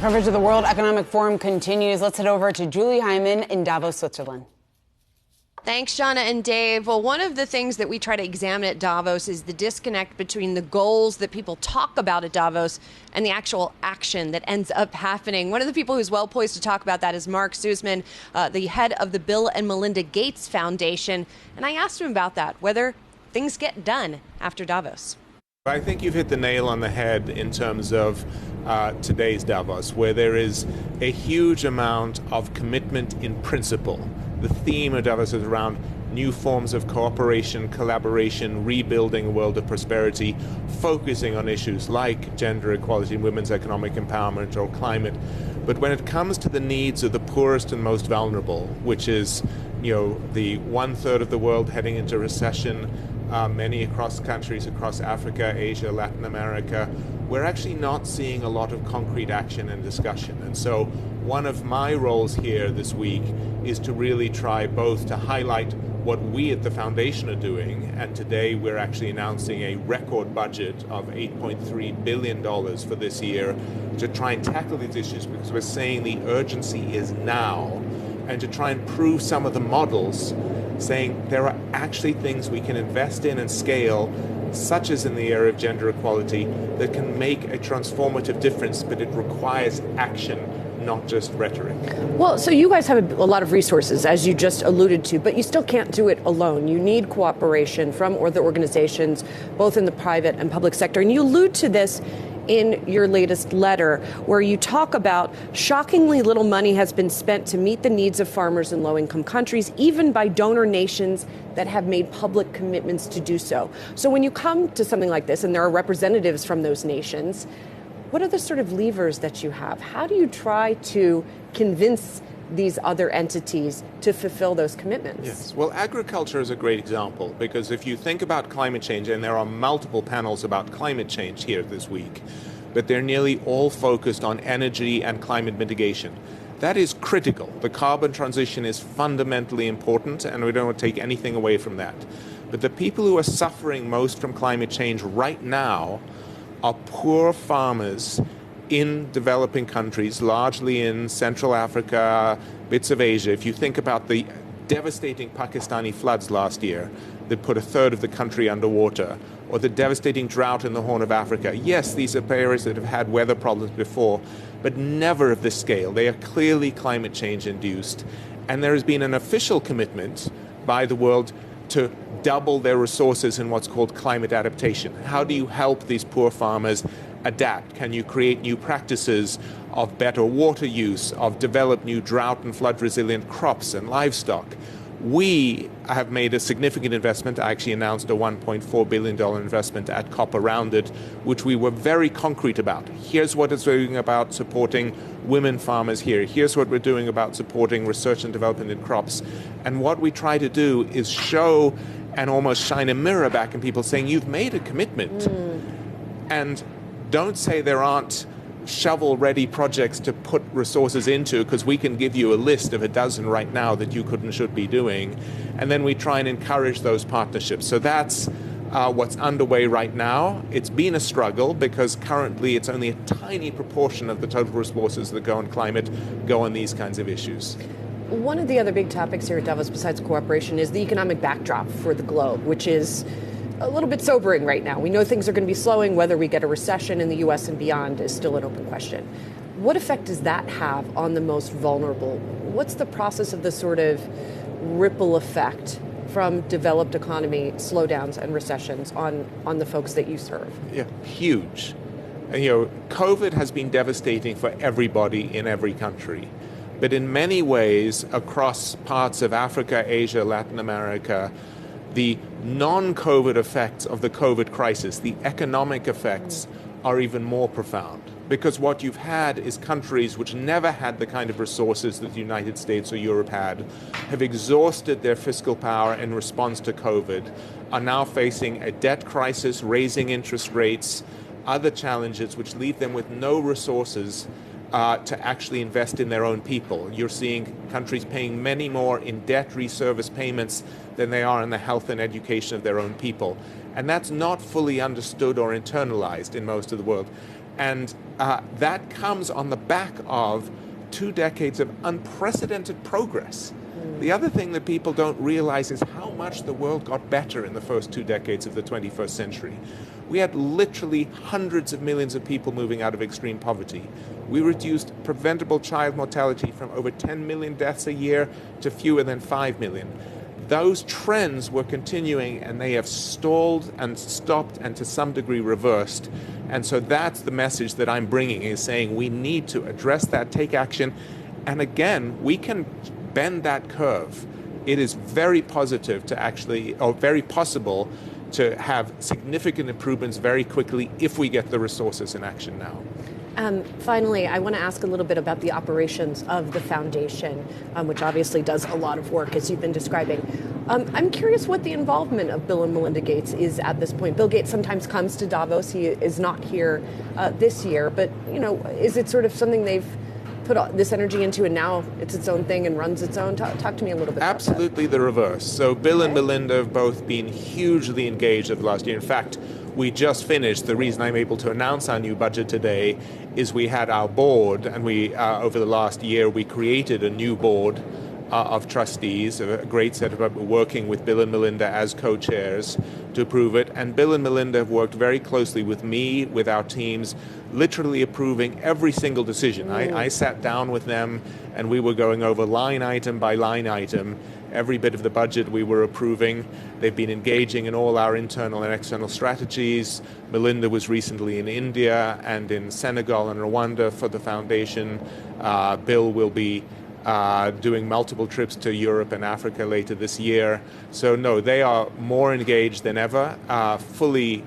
coverage of the World Economic Forum continues. Let's head over to Julie Hyman in Davos, Switzerland. Thanks, Shauna and Dave. Well, one of the things that we try to examine at Davos is the disconnect between the goals that people talk about at Davos and the actual action that ends up happening. One of the people who's well poised to talk about that is Mark Suzman, the head of the Bill and Melinda Gates Foundation. And I asked him about that, whether things get done after Davos. I think you've hit the nail on the head in terms of today's Davos, where there is a huge amount of commitment in principle. The theme of Davos is around new forms of cooperation, collaboration, rebuilding a world of prosperity, focusing on issues like gender equality and women's economic empowerment or climate. But when it comes to the needs of the poorest and most vulnerable, which is, the 1/3 of the world heading into recession, many across countries across Africa, Asia, Latin America, we're actually not seeing a lot of concrete action and discussion. And so one of my roles here this week is to really try both to highlight what we at the foundation are doing, and today we're actually announcing a record budget of $8.3 billion for this year to try and tackle these issues, because we're saying the urgency is now, and to try and prove some of the models, saying there are actually things we can invest in and scale, such as in the area of gender equality, that can make a transformative difference, but it requires action, not just rhetoric. Well, so you guys have a lot of resources, as you just alluded to, but you still can't do it alone. You need cooperation from other organizations, both in the private and public sector. And you allude to this in your latest letter, where you talk about shockingly little money has been spent to meet the needs of farmers in low-income countries, even by donor nations that have made public commitments to do so. So when you come to something like this, and there are representatives from those nations, what are the sort of levers that you have? How do you try to convince these other entities to fulfill those commitments? Yes, well, agriculture is a great example, because if you think about climate change, and there are multiple panels about climate change here this week, but they're nearly all focused on energy and climate mitigation. That is critical. The carbon transition is fundamentally important, and we don't want to take anything away from that. But the people who are suffering most from climate change right now are poor farmers in developing countries, largely in Central Africa, bits of Asia. If you think about the devastating Pakistani floods last year that put 1/3 of the country underwater, or the devastating drought in the Horn of Africa. Yes, these are areas that have had weather problems before, but never of this scale. They are clearly climate change induced. And there has been an official commitment by the world to double their resources in what's called climate adaptation. How do you help these poor farmers adapt? Can you create new practices of better water use, of develop new drought and flood resilient crops and livestock? We have made a significant investment. I actually announced a $1.4 billion investment at COP around it, which we were very concrete about. Here's what it's doing about supporting women farmers here. Here's what we're doing about supporting research and development in crops. And what we try to do is show and almost shine a mirror back in people, saying, you've made a commitment. And don't say there aren't shovel-ready projects to put resources into, because we can give you a list of a dozen right now that you could and should be doing. And then we try and encourage those partnerships. So that's what's underway right now. It's been a struggle, because currently it's only a tiny proportion of the total resources that go on climate go on these kinds of issues. One of the other big topics here at Davos, besides cooperation, is the economic backdrop for the globe, which is a little bit sobering right now. We know things are going to be slowing. Whether we get a recession in the U.S. and beyond is still an open question. What effect does that have on the most vulnerable? What's the process of the sort of ripple effect from developed economy slowdowns and recessions on the folks that you serve? Yeah, huge. And, COVID has been devastating for everybody in every country. But in many ways, across parts of Africa, Asia, Latin America, the non-COVID effects of the COVID crisis, the economic effects, are even more profound. Because what you've had is countries which never had the kind of resources that the United States or Europe had, have exhausted their fiscal power in response to COVID, are now facing a debt crisis, raising interest rates, other challenges which leave them with no resources to actually invest in their own people. You're seeing countries paying many more in debt reservice payments than they are in the health and education of their own people. And that's not fully understood or internalized in most of the world. And that comes on the back of 2 decades of unprecedented progress. The other thing that people don't realize is how much the world got better in the first 2 decades of the 21st century. We had literally hundreds of millions of people moving out of extreme poverty. We reduced preventable child mortality from over 10 million deaths a year to fewer than 5 million. Those trends were continuing, and they have stalled and stopped and to some degree reversed. And so that's the message that I'm bringing, is saying we need to address that, take action. And again, we can bend that curve. It is very positive to actually, or very possible to have significant improvements very quickly if we get the resources in action now. Finally, I want to ask a little bit about the operations of the foundation, which obviously does a lot of work, as you've been describing. I'm curious what the involvement of Bill and Melinda Gates is at this point. Bill Gates sometimes comes to Davos. He is not here this year, but is it sort of something they've put all this energy into, and now it's its own thing and runs its own? Talk to me a little bit about that. Absolutely the reverse. So Bill and Melinda have both been hugely engaged over the last year. In fact, we just finished. The reason I'm able to announce our new budget today is we had our board, and we over the last year we created a new board of trustees, a great set of people working with Bill and Melinda as co-chairs to approve it. And Bill and Melinda have worked very closely with me, with our teams, literally approving every single decision. I sat down with them and we were going over line item by line item. Every bit of the budget we were approving. They've been engaging in all our internal and external strategies. Melinda was recently in India and in Senegal and Rwanda for the foundation. Bill will be doing multiple trips to Europe and Africa later this year. So no, they are more engaged than ever, fully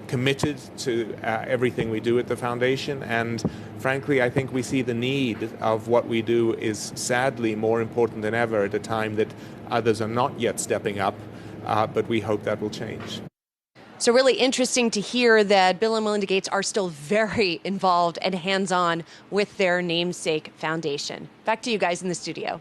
committed to everything we do at the foundation. And frankly, I think we see the need of what we do is sadly more important than ever at a time that others are not yet stepping up, but we hope that will change. So really interesting to hear that Bill and Melinda Gates are still very involved and hands-on with their namesake foundation. Back to you guys in the studio.